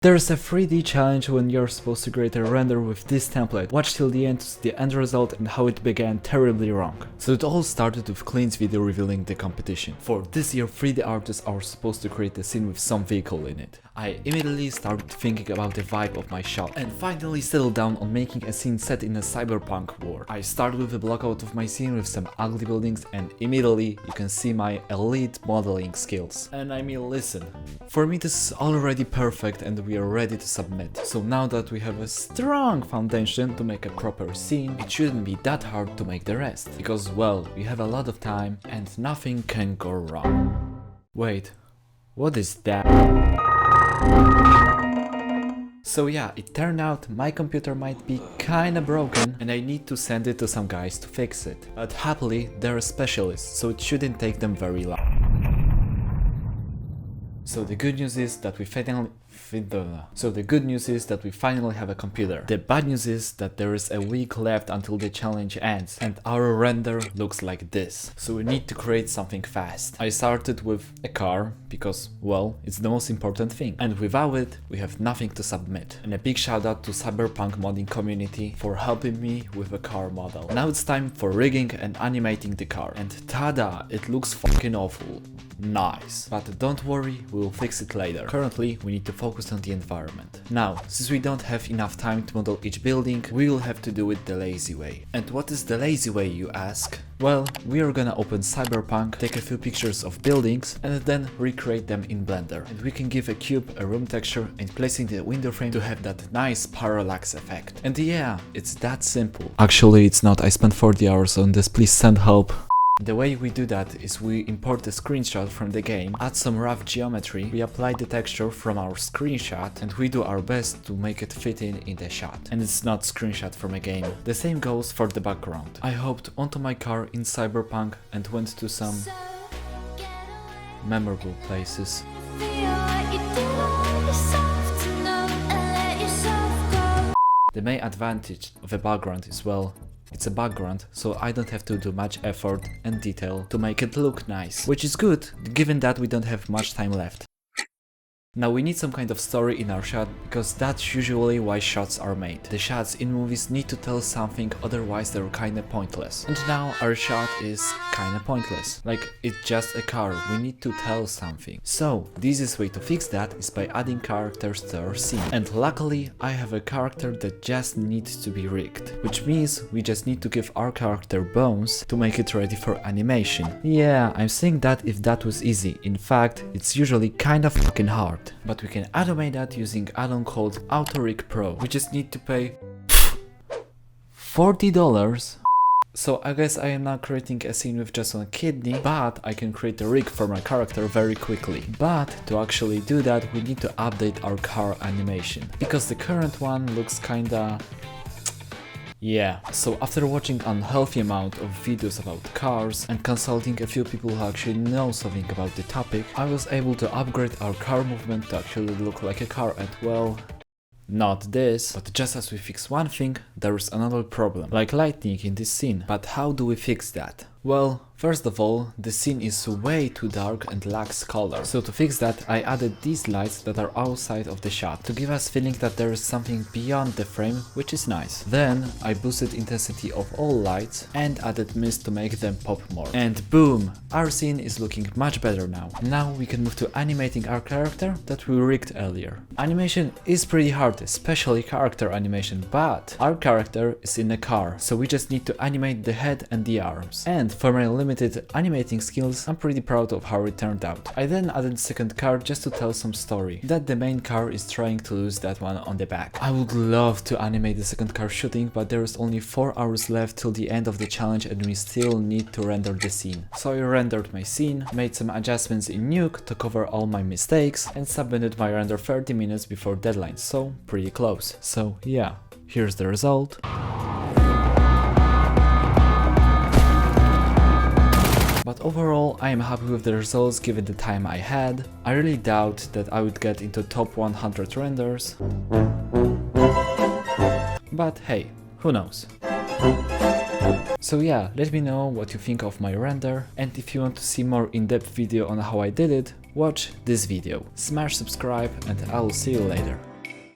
There's a 3D challenge when you're supposed to create a render with this template. Watch till the end to see the end result and how it began terribly wrong. So it all started with Clint's video revealing the competition. For this year, 3D artists are supposed to create a scene with some vehicle in it. I immediately started thinking about the vibe of my shot and finally settled down on making a scene set in a cyberpunk world. I started with a blockout of my scene with some ugly buildings and immediately you can see my elite modeling skills. And I mean, listen, for me this is already perfect and we are ready to submit. So now that we have a strong foundation to make a proper scene, it shouldn't be that hard to make the rest. Because, well, we have a lot of time and nothing can go wrong. Wait, what is that? So yeah, it turned out my computer might be kinda broken and I need to send it to some guys to fix it. But happily, they're specialists, so it shouldn't take them very long. So the good news is that we finally have a computer. The bad news is that there is a week left until the challenge ends and our render looks like this. So we need to create something fast. I started with a car because, well, it's the most important thing. And without it, we have nothing to submit. And a big shout out to Cyberpunk modding community for helping me with a car model. Now it's time for rigging and animating the car. And tada, it looks fucking awful. Nice. But don't worry, we'll fix it later. Currently, we need to focus on the environment. Now, since we don't have enough time to model each building, we will have to do it the lazy way. And what is the lazy way, you ask? Well, we are gonna open Cyberpunk, take a few pictures of buildings, and then recreate them in Blender. And we can give a cube a room texture and place it in the window frame to have that nice parallax effect. And yeah, it's that simple. Actually, it's not. I spent 40 hours on this, please send help. The way we do that is we import a screenshot from the game, add some rough geometry, we apply the texture from our screenshot and we do our best to make it fit in the shot. And it's not screenshot from a game. The same goes for the background. I hopped onto my car in Cyberpunk and went to some memorable places. The main advantage of a background is, well, it's a background, so I don't have to do much effort and detail to make it look nice. Which is good, given that we don't have much time left. Now we need some kind of story in our shot, because that's usually why shots are made. The shots in movies need to tell something, otherwise they're kinda pointless. And now our shot is kinda pointless. Like, it's just a car, we need to tell something. So, the easiest way to fix that is by adding characters to our scene. And luckily, I have a character that just needs to be rigged. Which means we just need to give our character bones to make it ready for animation. Yeah, I'm saying that if that was easy. In fact, it's usually kinda fucking hard. But we can automate that using add-on called AutoRig Pro. We just need to pay $40. So I guess I am now creating a scene with just one kidney, but I can create a rig for my character very quickly. But to actually do that, we need to update our car animation, because the current one looks kinda... yeah, so after watching an unhealthy amount of videos about cars and consulting a few people who actually know something about the topic, I was able to upgrade our car movement to actually look like a car and, well, not this. But just as we fix one thing, there is another problem, like lightning in this scene. But how do we fix that? Well, first of all, the scene is way too dark and lacks color. So to fix that, I added these lights that are outside of the shot to give us feeling that there is something beyond the frame, which is nice. Then I boosted intensity of all lights and added mist to make them pop more. And boom! Our scene is looking much better now. Now we can move to animating our character that we rigged earlier. Animation is pretty hard, especially character animation, but our character is in a car, so we just need to animate the head and the arms. And for my limited animating skills, I'm pretty proud of how it turned out. I then added second car just to tell some story, that the main car is trying to lose that one on the back. I would love to animate the second car shooting, but there is only 4 hours left till the end of the challenge and we still need to render the scene. So I rendered my scene, made some adjustments in Nuke to cover all my mistakes, and submitted my render 30 minutes before deadline, so pretty close. So yeah, here's the result. But overall, I am happy with the results given the time I had. I really doubt that I would get into top 100 renders. But hey, who knows? So yeah, let me know what you think of my render, and if you want to see more in-depth video on how I did it, watch this video. Smash subscribe and I will see you later.